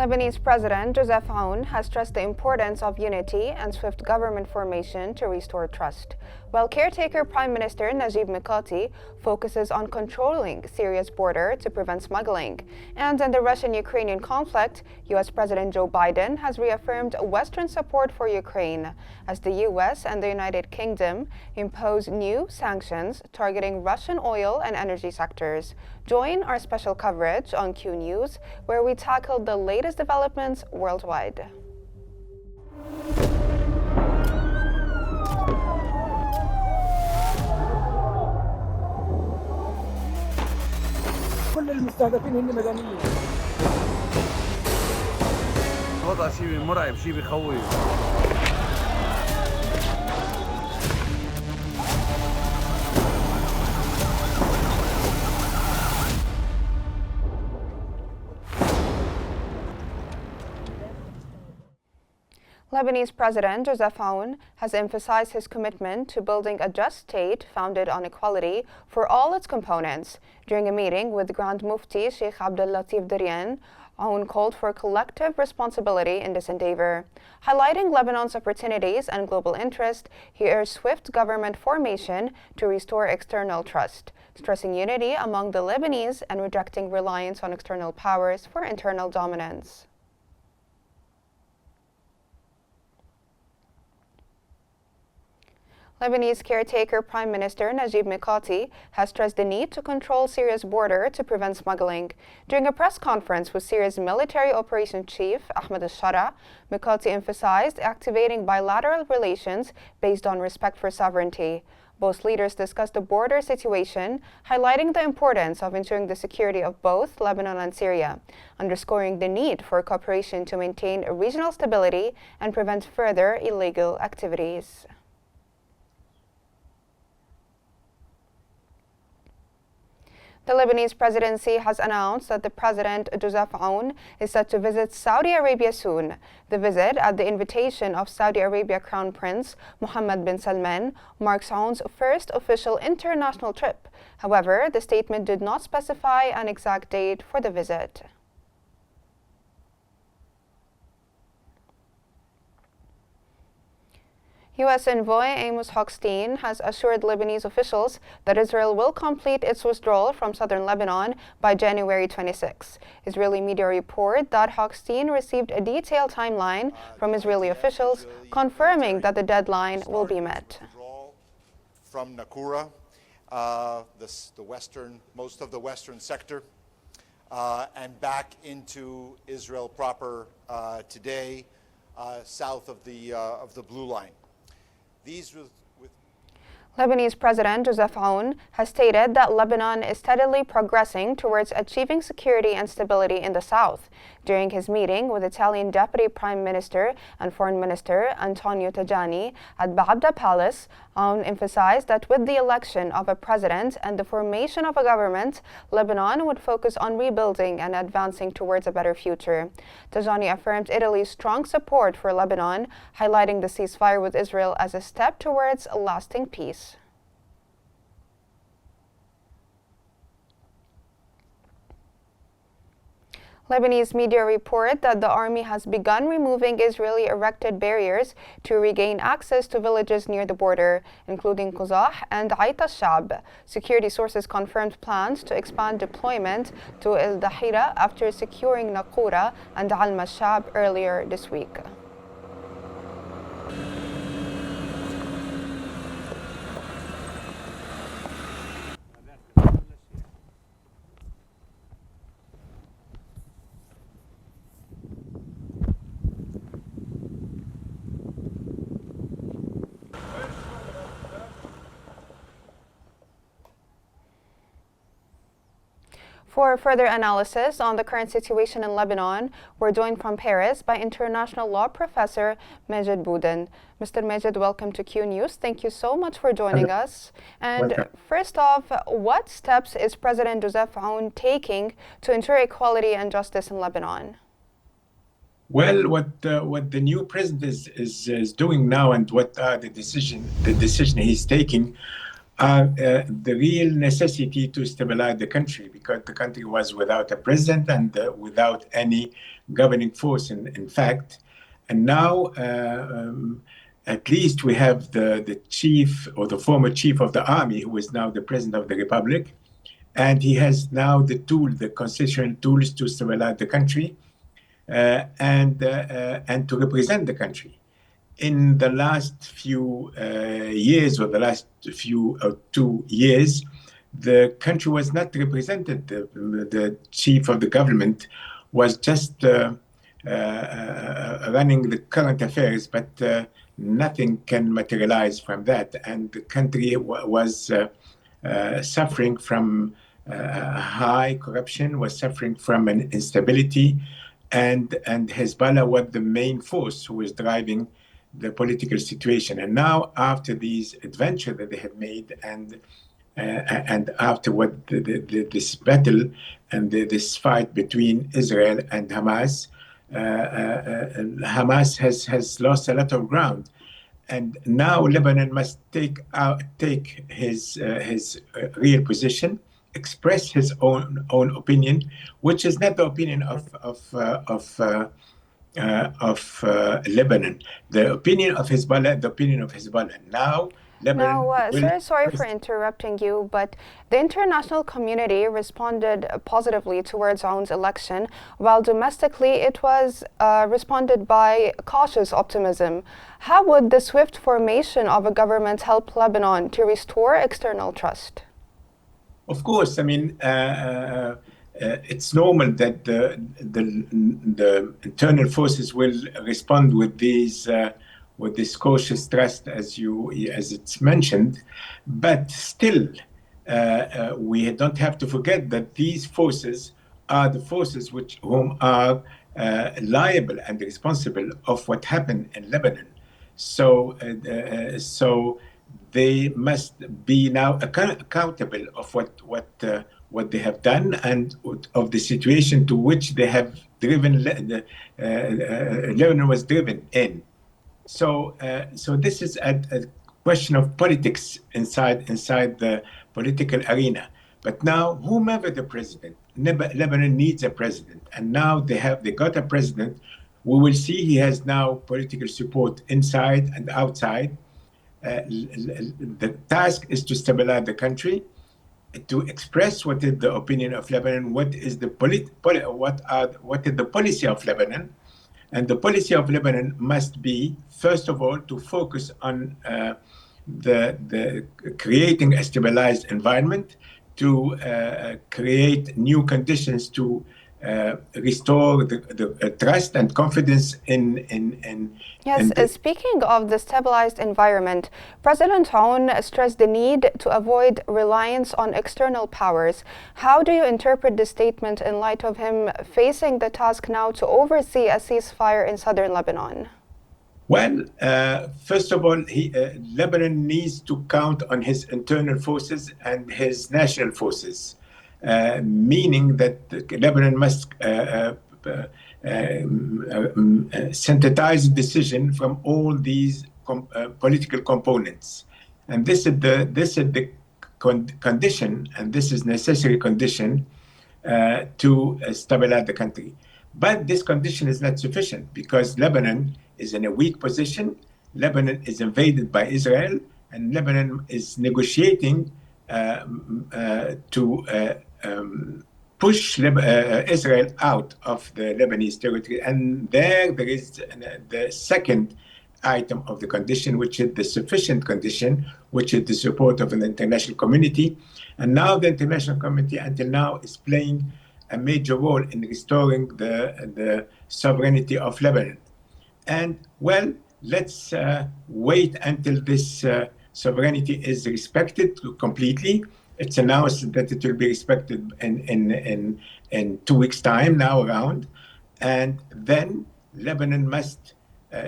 Lebanese President Joseph Aoun has stressed the importance of unity and swift government formation to restore trust, while caretaker Prime Minister Najib Mikati focuses on controlling Syria's border to prevent smuggling. And in the Russian-Ukrainian conflict, U.S. President Joe Biden has reaffirmed Western support for Ukraine as the U.S. and the United Kingdom impose new sanctions targeting Russian oil and energy sectors. Join our special coverage on Qnews, where we tackle the latest developments worldwide. كل المستهدفين هن مدنيين. وضع شيء مرعب، شيء بخوف. Lebanese President Joseph Aoun has emphasized his commitment to building a just state founded on equality for all its components. During a meeting with Grand Mufti Sheikh Abdel Latif Daryan, Aoun called for collective responsibility in this endeavor. Highlighting Lebanon's opportunities and global interest, he urged swift government formation to restore external trust, stressing unity among the Lebanese and rejecting reliance on external powers for internal dominance. Lebanese caretaker Prime Minister Najib Mikati has stressed the need to control Syria's border to prevent smuggling. During a press conference with Syria's military operations chief, Ahmed al-Shara, Mikati emphasized activating bilateral relations based on respect for sovereignty. Both leaders discussed the border situation, highlighting the importance of ensuring the security of both Lebanon and Syria, underscoring the need for cooperation to maintain regional stability and prevent further illegal activities. The Lebanese presidency has announced that the President Joseph Aoun is set to visit Saudi Arabia soon. The visit, at the invitation of Saudi Arabia Crown Prince Mohammed bin Salman, marks Aoun's first official international trip. However, the statement did not specify an exact date for the visit. U.S. envoy Amos Hochstein has assured Lebanese officials that Israel will complete its withdrawal from southern Lebanon by January 26. Israeli media report that Hochstein received a detailed timeline from Israeli officials, confirming that the deadline will be met. From Nakura, most of the western sector, and back into Israel proper today, south of the Blue Line. Lebanese President Joseph Aoun has stated that Lebanon is steadily progressing towards achieving security and stability in the south. During his meeting with Italian Deputy Prime Minister and Foreign Minister Antonio Tajani at Baabda Palace, Aoun emphasized that with the election of a president and the formation of a government, Lebanon would focus on rebuilding and advancing towards a better future. Tajani affirmed Italy's strong support for Lebanon, highlighting the ceasefire with Israel as a step towards a lasting peace. Lebanese media report that the army has begun removing Israeli-erected barriers to regain access to villages near the border, including Quzah and Ait al-Shab. Security sources confirmed plans to expand deployment to El Dahira after securing Naqoura and Al-Mashab earlier this week. For further analysis on the current situation in Lebanon, we're joined from Paris by international law professor Majed Bouden. Mr. Majed, welcome to Qnews. Thank you so much for joining us. And first off, what steps is President Joseph Aoun taking to ensure equality and justice in Lebanon? Well, what the new president is doing now, and what the decision he's taking, are the real necessity to stabilize the country, because the country was without a president and without any governing force, in fact. And now, at least we have the chief, or the former chief of the army, who is now the president of the republic. And he has now the constitutional tools to stabilize the country and to represent the country. In the last few years, or the last few 2 years, the country was not represented. The chief of the government was just running the current affairs, but nothing can materialize from that. And the country was suffering from high corruption, was suffering from an instability, and Hezbollah was the main force who was driving the political situation. And now, after these adventures that they have made, and after what this battle and this fight between Israel and Hamas, Hamas has lost a lot of ground. And now Lebanon must take his real position, express his own opinion, which is not the opinion of Lebanon. The opinion of Hezbollah, the opinion of Hezbollah. Now, Lebanon. Sir, sorry for interrupting you, but the international community responded positively towards Aoun's election, while domestically it was responded by cautious optimism. How would the swift formation of a government help Lebanon to restore external trust? Of course, I mean, it's normal that the internal forces will respond with this cautious trust, as it's mentioned, but still, we don't have to forget that these forces are the forces whom are liable and responsible of what happened in Lebanon. So they must be now accountable of what they have done, and of the situation to which they have driven Lebanon was driven in. So this is a question of politics inside the political arena. But now, whomever the president, Lebanon needs a president, and now they got a president. We will see he has now political support inside and outside. The task is to stabilize the country, to express what is the opinion of Lebanon, what is the policy of Lebanon. And the policy of Lebanon must be, first of all, to focus on the creating a stabilized environment, to create new conditions to restore the trust and confidence in Yes, speaking of the stabilized environment, President Aoun stressed the need to avoid reliance on external powers. How do you interpret this statement in light of him facing the task now to oversee a ceasefire in southern Lebanon? Well, first of all, Lebanon needs to count on his internal forces and his national forces, meaning that Lebanon must synthesize decision from all these political components, and this is the condition, and this is necessary condition to stabilize the country. But this condition is not sufficient, because Lebanon is in a weak position. Lebanon is invaded by Israel, and Lebanon is negotiating to push Israel out of the Lebanese territory. And there is the second item of the condition, which is the sufficient condition, which is the support of an international community. And now the international community until now is playing a major role in restoring the sovereignty of Lebanon. And well, let's wait until this sovereignty is respected completely. It's announced that it will be respected in 2 weeks' time now around. And then Lebanon must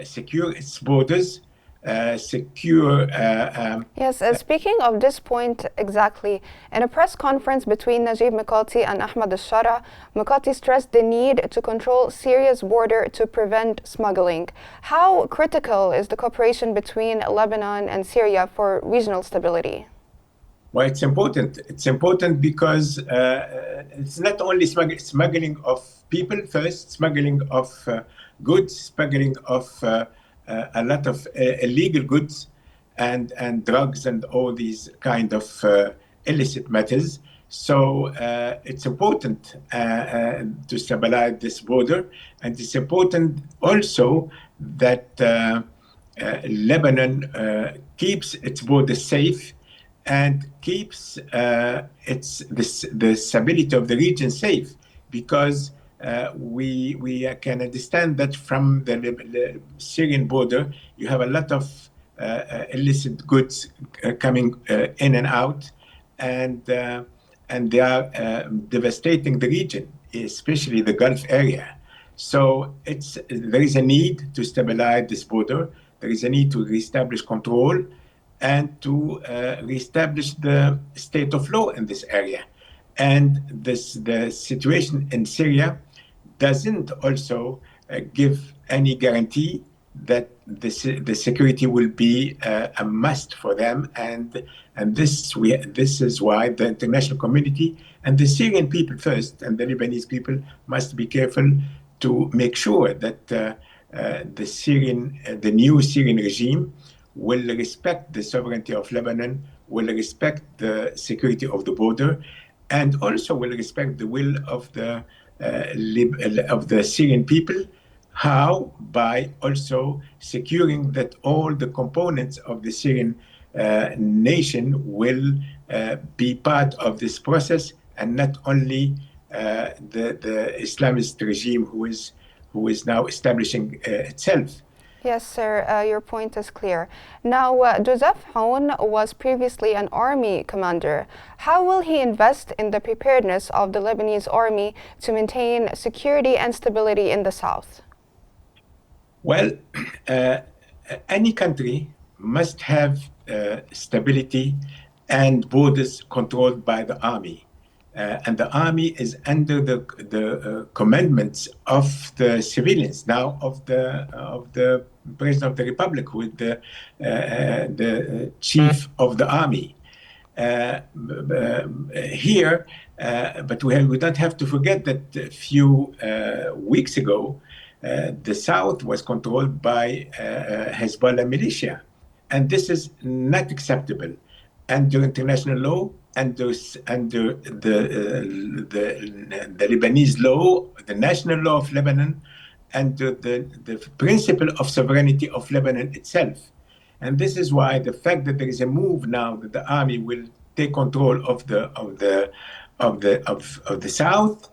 secure its borders, Yes, speaking of this point exactly, in a press conference between Najib Mikati and Ahmad al-Shara, Mikati stressed the need to control Syria's border to prevent smuggling. How critical is the cooperation between Lebanon and Syria for regional stability? Why it's important? It's important because it's not only smuggling of people first, smuggling of goods, smuggling of a lot of illegal goods and drugs and all these kind of illicit matters. So it's important to stabilize this border, and it's important also that Lebanon keeps its border safe and keeps the stability of the region safe, because we can understand that from the Syrian border you have a lot of illicit goods coming in and out, and they are devastating the region, especially the Gulf area. So there is a need to stabilize this border. There is a need to reestablish control and to reestablish the state of law in this area. And the situation in Syria doesn't also give any guarantee that the security will be a must for them. And this is why the international community and the Syrian people first and the Lebanese people must be careful to make sure that the new Syrian regime will respect the sovereignty of Lebanon, will respect the security of the border, and also will respect the will of the Syrian people. How? By also securing that all the components of the Syrian nation will be part of this process, and not only the Islamist regime who is now establishing itself. Yes, sir, your point is clear. Now, Joseph Aoun was previously an army commander. How will he invest in the preparedness of the Lebanese army to maintain security and stability in the south? Well, any country must have stability and borders controlled by the army. And the army is under the commandments of the civilians, now of the President of the Republic, who is the chief of the army. But we don't have to forget that a few weeks ago, the south was controlled by Hezbollah militia, and this is not acceptable under international law, under the Lebanese law, the national law of Lebanon, and the principle of sovereignty of Lebanon itself. And this is why the fact that there is a move now that the army will take control of the south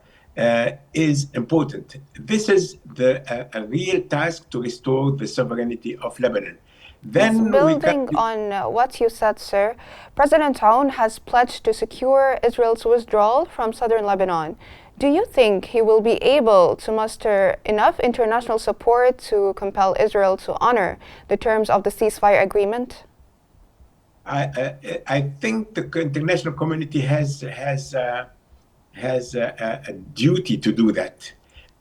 is important. This is a real task to restore the sovereignty of Lebanon. Then building on what you said, sir, President Aoun has pledged to secure Israel's withdrawal from southern Lebanon. Do you think he will be able to muster enough international support to compel Israel to honor the terms of the ceasefire agreement? I think the international community has a duty to do that.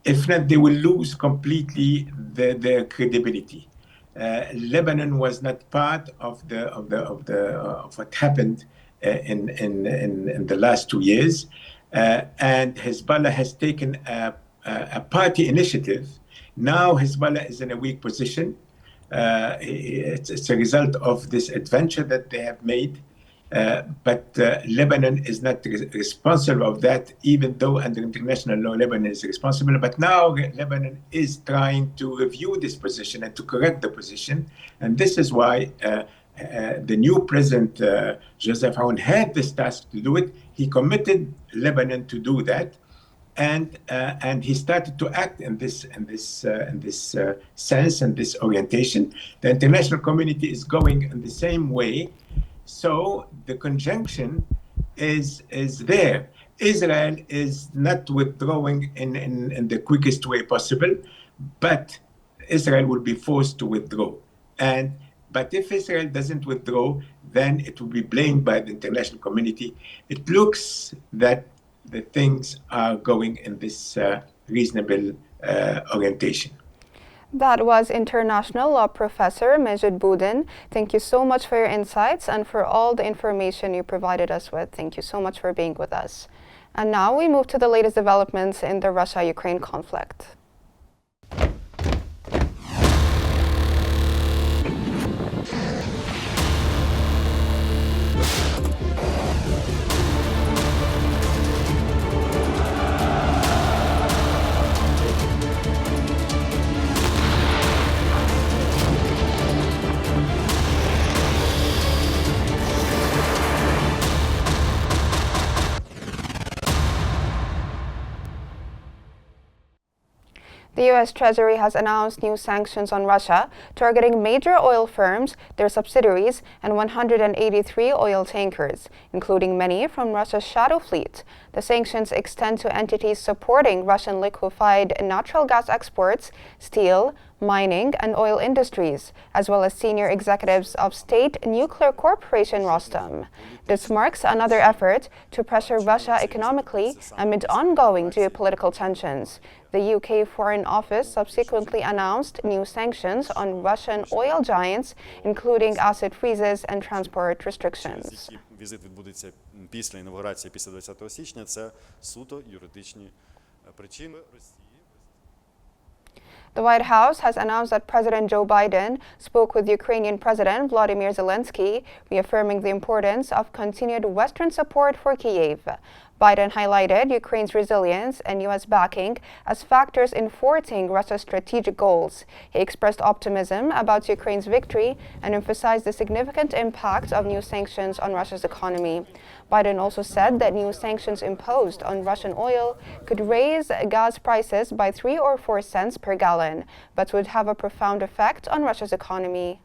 If not, they will lose completely their credibility. Lebanon was not part of what happened in the last 2 years, and Hezbollah has taken a party initiative. Now Hezbollah is in a weak position. It's a result of this adventure that they have made. But Lebanon is not responsible of that, even though under international law Lebanon is responsible. But now Lebanon is trying to review this position and to correct the position. And this is why the new president, Joseph Aoun, had this task to do it. He committed Lebanon to do that. And he started to act in this sense and this orientation. The international community is going in the same way. So the conjunction is there. Israel is not withdrawing in the quickest way possible, but Israel will be forced to withdraw. But if Israel doesn't withdraw, then it will be blamed by the international community. It looks that the things are going in this reasonable orientation. That was international law professor Majid Boudin. Thank you so much for your insights and for all the information you provided us with. Thank you so much for being with us. And now we move to the latest developments in the Russia-Ukraine conflict. The U.S. Treasury has announced new sanctions on Russia, targeting major oil firms, their subsidiaries, and 183 oil tankers, including many from Russia's shadow fleet. The sanctions extend to entities supporting Russian liquefied natural gas exports, steel, mining, and oil industries, as well as senior executives of State Nuclear Corporation Rostom. This marks another effort to pressure Russia economically amid ongoing geopolitical tensions. The UK Foreign Office subsequently announced new sanctions on Russian oil giants, including asset freezes and transport restrictions. Візит відбудеться після інавгурації, після 20 січня. Це суто юридичні причини. The White House has announced that President Joe Biden spoke with Ukrainian President Volodymyr Zelensky, reaffirming the importance of continued Western support for Kyiv. Biden highlighted Ukraine's resilience and U.S. backing as factors in thwarting Russia's strategic goals. He expressed optimism about Ukraine's victory and emphasized the significant impact of new sanctions on Russia's economy. Biden also said that new sanctions imposed on Russian oil could raise gas prices by 3 or 4 cents per gallon, but would have a profound effect on Russia's economy.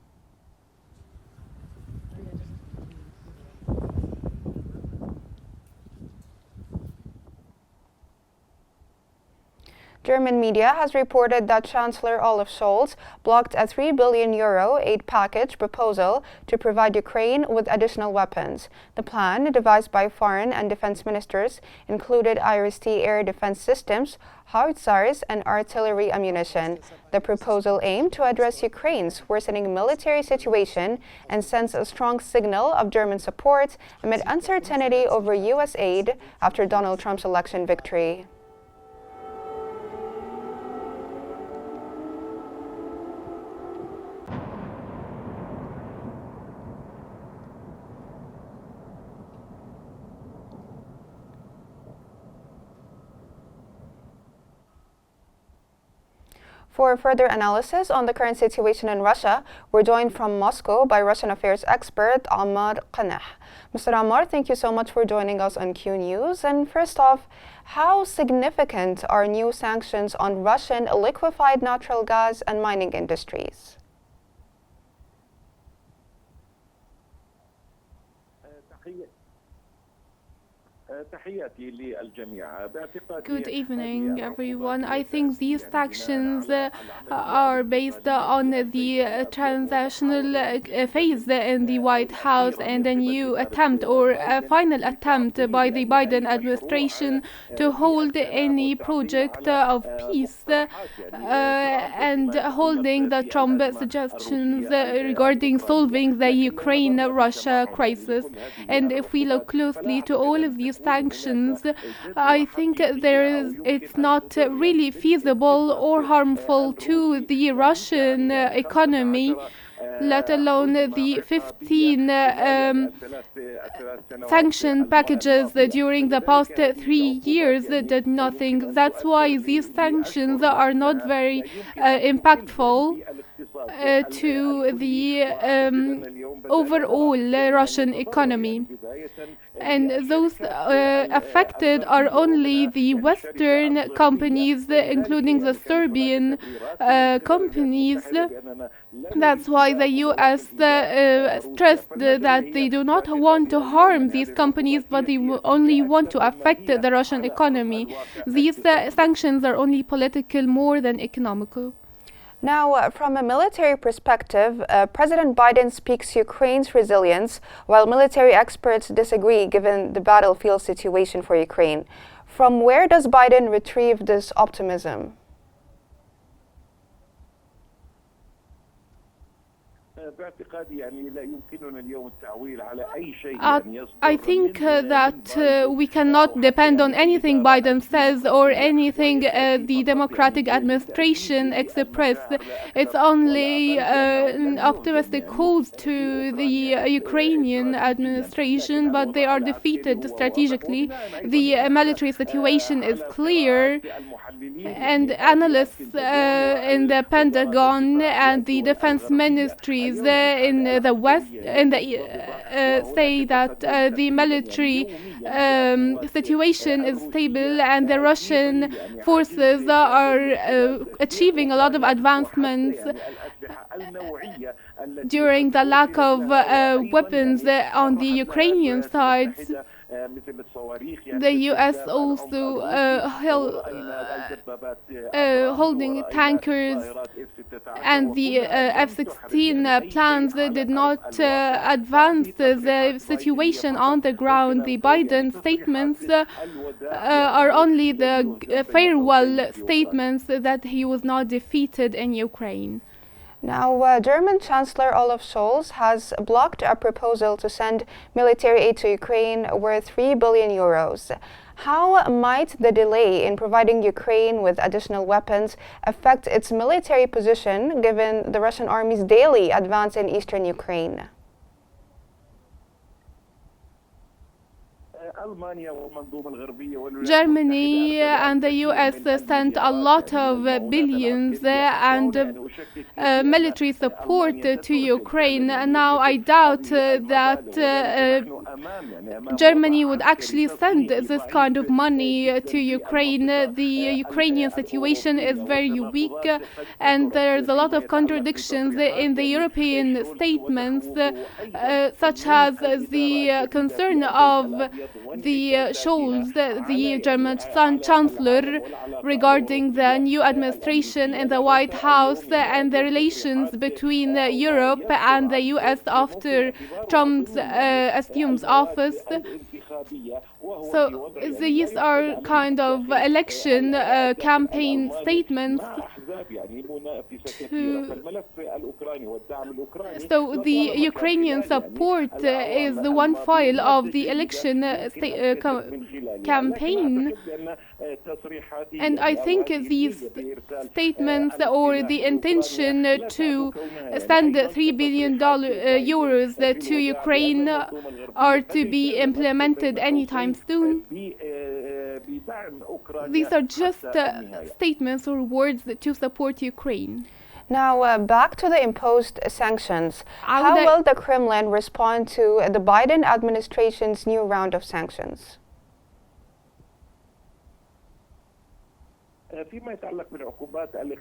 German media has reported that Chancellor Olaf Scholz blocked a €3 billion aid package proposal to provide Ukraine with additional weapons. The plan, devised by foreign and defense ministers, included IRIS-T air defense systems, howitzers, and artillery ammunition. The proposal aimed to address Ukraine's worsening military situation and sends a strong signal of German support amid uncertainty over U.S. aid after Donald Trump's election victory. For further analysis on the current situation in Russia, we're joined from Moscow by Russian affairs expert Ammar Qaneh. Mr. Ammar, thank you so much for joining us on Qnews. And first off, how significant are new sanctions on Russian liquefied natural gas and mining industries? Good evening, everyone. I think these sanctions are based on the transitional phase in the White House and a new attempt or a final attempt by the Biden administration to hold any project of peace and holding the Trump suggestions regarding solving the Ukraine-Russia crisis. And if we look closely to all of these sanctions, I think it's not really feasible or harmful to the Russian economy, let alone the 15 sanction packages during the past 3 years did nothing. That's why these sanctions are not very impactful to the overall Russian economy. And those affected are only the Western companies, including the Serbian companies. That's why the U.S. stressed that they do not want to harm these companies, but they only want to affect the Russian economy. These sanctions are only political more than economical. Now, from a military perspective, President Biden speaks Ukraine's resilience, while military experts disagree given the battlefield situation for Ukraine. From where does Biden retrieve this optimism? I think that we cannot depend on anything Biden says or anything the Democratic administration expressed. It's only an optimistic calls to the Ukrainian administration, but they are defeated strategically. The military situation is clear, and analysts in the Pentagon and the defense ministries in the West say that the military situation is stable, and the Russian forces are achieving a lot of advancements during the lack of weapons on the Ukrainian side. The U.S. also holding tankers, and the F-16 plans did not advance the situation on the ground. The Biden statements are only the farewell statements that he was not defeated in Ukraine. Now, German Chancellor Olaf Scholz has blocked a proposal to send military aid to Ukraine worth 3 billion euros. How might the delay in providing Ukraine with additional weapons affect its military position, given the Russian army's daily advance in eastern Ukraine? Germany and the US sent a lot of billions and military support to Ukraine. Now I doubt that Germany would actually send this kind of money to Ukraine. The Ukrainian situation is very weak, and there's a lot of contradictions in the European statements, such as the concern of the Scholz, the German Chancellor, regarding the new administration in the White House and the relations between Europe and the US after Trump assumes office. So these are kind of election campaign statements. So the Ukrainian support is the one file of the election campaign, and I think these statements or the intention to send $3 billion to Ukraine are to be implemented anytime soon. These are just statements or words to support Ukraine. Now, back to the imposed sanctions. How will the Kremlin respond to the Biden administration's new round of sanctions?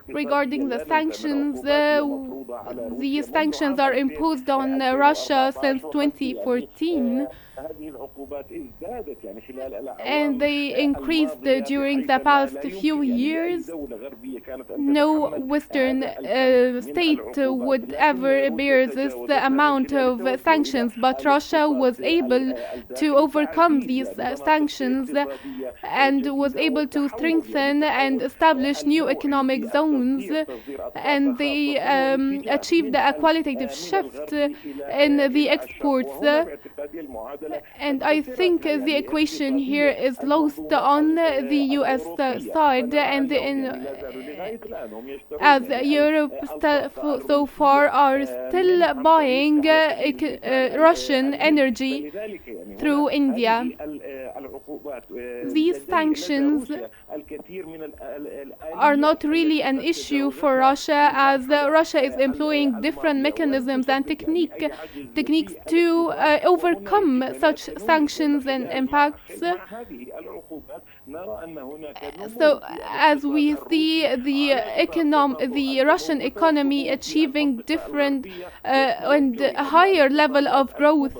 Regarding the sanctions, these sanctions are imposed on Russia since 2014, and they increased during the past few years. No Western state would ever bear this amount of sanctions, but Russia was able to overcome these sanctions and was able to strengthen and establish new economic zones, and they achieved a qualitative shift in the exports. And I think the equation here is lost on the US side, and as Europe so far are still buying Russian energy through India. These sanctions are not really an issue for Russia, as Russia is employing different mechanisms and techniques to overcome such sanctions and impacts. So, as we see the Russian economy achieving different and a higher level of growth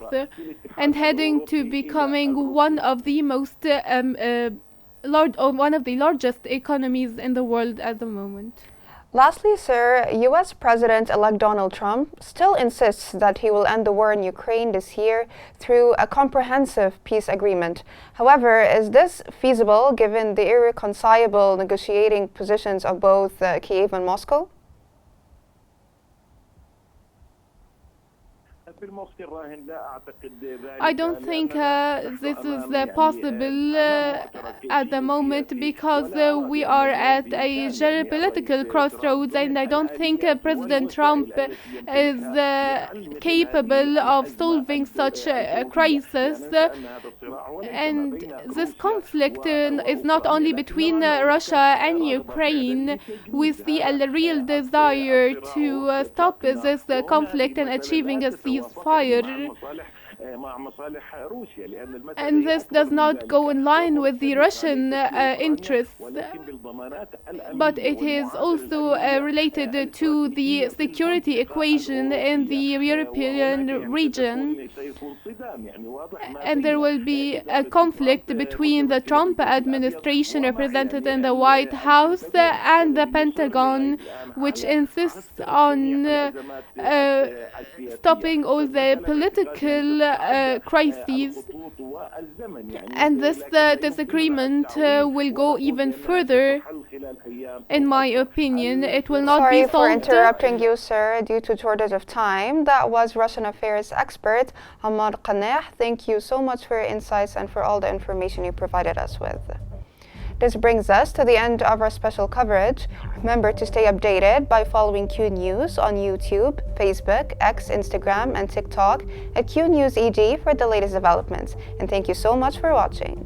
and heading to becoming one of the most one of the largest economies in the world at the moment. Lastly, sir, U.S. President-elect Donald Trump still insists that he will end the war in Ukraine this year through a comprehensive peace agreement. However, is this feasible given the irreconcilable negotiating positions of both Kyiv and Moscow? I don't think this is possible at the moment because we are at a geopolitical crossroads, and I don't think President Trump is capable of solving such a crisis. And this conflict is not only between Russia and Ukraine. We see a real desire to stop this conflict and achieving a ceasefire. And this does not go in line with the Russian interests, but it is also related to the security equation in the European region. And there will be a conflict between the Trump administration represented in the White House and the Pentagon, which insists on stopping all the political crises, and this disagreement will go even further. In my opinion, it will not be solved. Sorry for interrupting you, sir, due to shortage of time. That was Russian affairs expert Hamad Qnews. Thank you so much for your insights and for all the information you provided us with. This brings us to the end of our special coverage. Remember to stay updated by following Qnews on YouTube, Facebook, X, Instagram, and TikTok at Qnews EG for the latest developments. And thank you so much for watching.